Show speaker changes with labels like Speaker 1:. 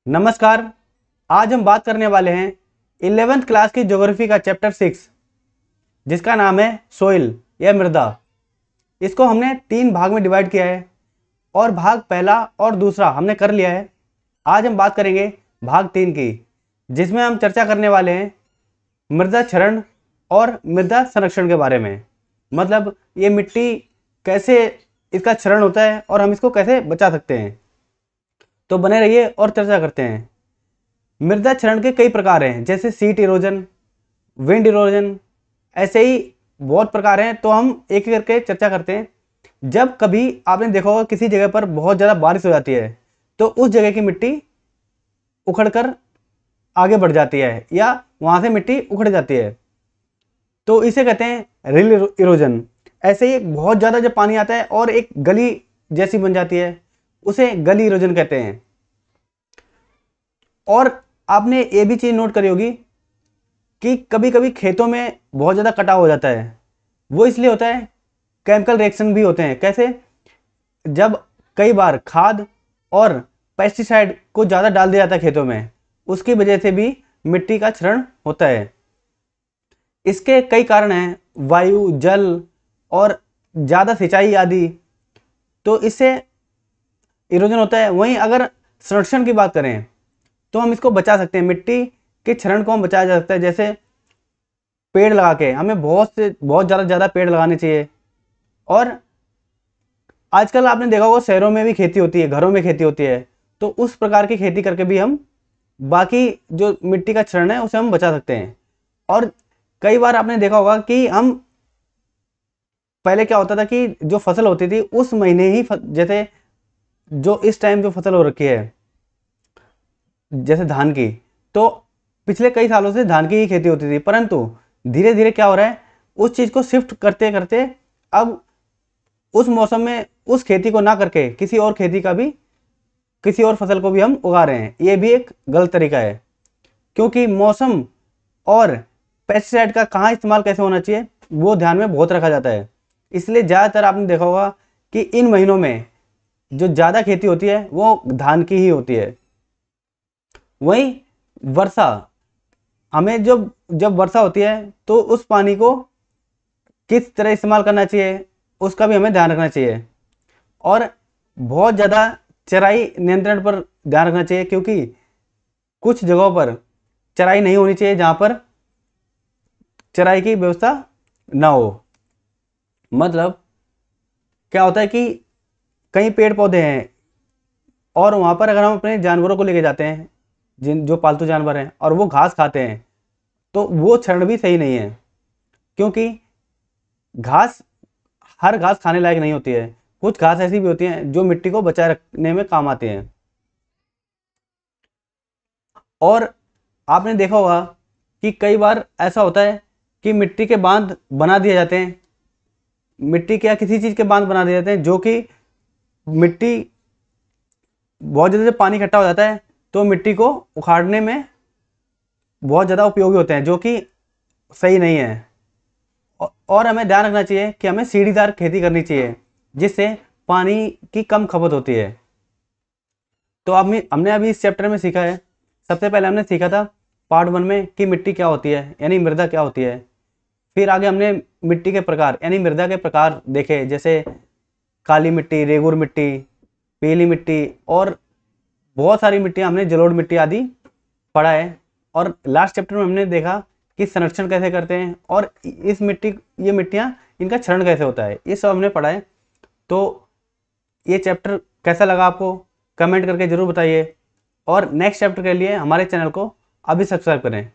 Speaker 1: नमस्कार। आज हम बात करने वाले हैं 11th क्लास की ज्योग्राफी का चैप्टर 6 जिसका नाम है सोइल या मृदा। इसको हमने 3 भाग में डिवाइड किया है और भाग पहला और दूसरा हमने कर लिया है। आज हम बात करेंगे भाग 3 की, जिसमें हम चर्चा करने वाले हैं मृदा क्षरण और मृदा संरक्षण के बारे में। मतलब ये मिट्टी कैसे इसका क्षरण होता है और हम इसको कैसे बचा सकते हैं। तो बने रहिए और चर्चा करते हैं। मृदा क्षरण के कई प्रकार हैं, जैसे सीट इरोजन, विंड इरोजन, ऐसे ही बहुत प्रकार हैं। तो हम एक एक करके चर्चा करते हैं। जब कभी आपने देखा होगा किसी जगह पर बहुत ज़्यादा बारिश हो जाती है तो उस जगह की मिट्टी उखड़कर आगे बढ़ जाती है या वहाँ से मिट्टी उखड़ जाती है, तो इसे कहते हैं रिल इरोजन। ऐसे ही बहुत ज़्यादा जब पानी आता है और एक गली जैसी बन जाती है, उसे गली इरोजन कहते हैं। और आपने ये भी चीज़ नोट करी होगी कि कभी कभी खेतों में बहुत ज़्यादा कटाव हो जाता है। वो इसलिए होता है, केमिकल रिएक्शन भी होते हैं। कैसे? जब कई बार खाद और पेस्टिसाइड को ज़्यादा डाल दिया जाता है खेतों में, उसकी वजह से भी मिट्टी का क्षरण होता है। इसके कई कारण हैं, वायु, जल और ज़्यादा सिंचाई आदि, तो इससे इरोजन होता है। वहीं अगर संरक्षण की बात करें तो हम इसको बचा सकते हैं। मिट्टी के क्षरण को हम बचाया जा सकता है, जैसे पेड़ लगा के। हमें बहुत ज़्यादा पेड़ लगाने चाहिए। और आजकल आपने देखा होगा शहरों में भी खेती होती है, घरों में खेती होती है, तो उस प्रकार की खेती करके भी हम बाकी जो मिट्टी का क्षरण है उसे हम बचा सकते हैं। और कई बार आपने देखा होगा कि हम पहले क्या होता था कि जो फसल होती थी उस महीने ही जैसे जो इस टाइम जो फसल हो रखी है जैसे धान की, तो पिछले कई सालों से धान की ही खेती होती थी। परंतु धीरे धीरे क्या हो रहा है, उस चीज़ को शिफ्ट करते करते अब उस मौसम में उस खेती को ना करके किसी और फसल को भी हम उगा रहे हैं। ये भी एक गलत तरीका है, क्योंकि मौसम और पेस्टिसाइड का कहाँ इस्तेमाल कैसे होना चाहिए वो ध्यान में बहुत रखा जाता है। इसलिए ज़्यादातर आपने देखा होगा कि इन महीनों में जो ज़्यादा खेती होती है वो धान की ही होती है। वहीं वर्षा, हमें जब वर्षा होती है तो उस पानी को किस तरह इस्तेमाल करना चाहिए उसका भी हमें ध्यान रखना चाहिए। और बहुत ज़्यादा चराई नियंत्रण पर ध्यान रखना चाहिए, क्योंकि कुछ जगहों पर चराई नहीं होनी चाहिए जहाँ पर चराई की व्यवस्था ना हो। मतलब क्या होता है कि कई पेड़ पौधे हैं और वहाँ पर अगर हम अपने जानवरों को लेके जाते हैं, जो पालतू जानवर हैं, और वो घास खाते हैं, तो वो क्षरण भी सही नहीं है, क्योंकि हर घास खाने लायक नहीं होती है। कुछ घास ऐसी भी होती हैं जो मिट्टी को बचाए रखने में काम आती हैं। और आपने देखा होगा कि कई बार ऐसा होता है कि मिट्टी के बांध बना दिए जाते हैं, मिट्टी के या किसी चीज़ के बांध बना दिए जाते हैं, जो कि मिट्टी बहुत ज़्यादा जब पानी इकट्ठा हो जाता है तो मिट्टी को उखाड़ने में बहुत ज़्यादा उपयोगी होते हैं, जो कि सही नहीं है। और हमें ध्यान रखना चाहिए कि हमें सीढ़ीदार खेती करनी चाहिए, जिससे पानी की कम खपत होती है। तो हमने अभी इस चैप्टर में सीखा है। सबसे पहले हमने सीखा था पार्ट 1 में कि मिट्टी क्या होती है, यानी मृदा क्या होती है। फिर आगे हमने मिट्टी के प्रकार यानी मृदा के प्रकार देखे, जैसे काली मिट्टी, रेगुर मिट्टी, पीली मिट्टी और बहुत सारी मिट्टी, हमने जलोढ़ मिट्टी आदि पढ़ा है। और लास्ट चैप्टर में हमने देखा कि संरक्षण कैसे करते हैं और ये मिट्टियाँ इनका क्षरण कैसे होता है, ये सब हमने पढ़ा है। तो ये चैप्टर कैसा लगा आपको कमेंट करके ज़रूर बताइए, और नेक्स्ट चैप्टर के लिए हमारे चैनल को अभी सब्सक्राइब करें।